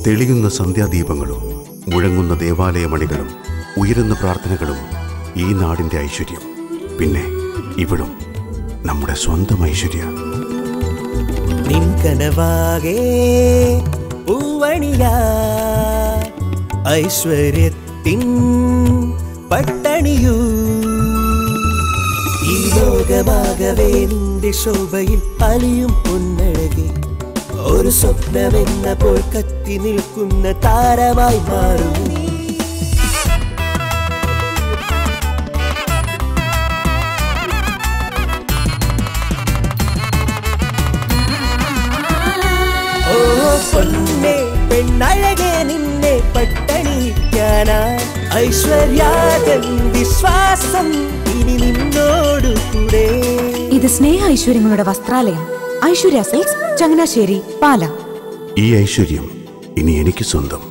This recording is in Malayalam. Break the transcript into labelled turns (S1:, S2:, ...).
S1: തെളിയുന്ന സന്ധ്യാദീപങ്ങളും മുഴങ്ങുന്ന ദേവാലയമണികളും ഉയരുന്ന പ്രാർത്ഥനകളും ഈ നാടിൻ്റെ ഐശ്വര്യം. പിന്നെ ഇവിടും നമ്മുടെ സ്വന്തം ഐശ്വര്യ.
S2: നിൻകനവാകെ പൂവണിയാ ഐശ്വര്യത്തിൻ പട്ടണിയൂ. ഈ ലോകമാകവേ നിന്റെ ശോഭയിൽ അലിയും പൊന്നഴകെ ഒരു സ്വപ്നമെന്ന പോൽ കത്തി നിൽക്കുന്ന താരമായി മാറും. ഓ പൊന്നേ പെണ്ണഴകെ നിന്നെ പട്ടണിക്കാനാ ഐശ്വര്യാതൻ വിശ്വാസം ഇനി നിന്നോടു കൂടെ.
S3: ഇത് സ്നേഹ ഐശ്വര്യങ്ങളുടെ വസ്ത്രാലയം. ഐശ്വര്യ സിൽക്സ്, ചങ്ങനാശ്ശേരി, പാല.
S1: ഈ ഐശ്വര്യം ഇനി എനിക്ക് സ്വന്തം.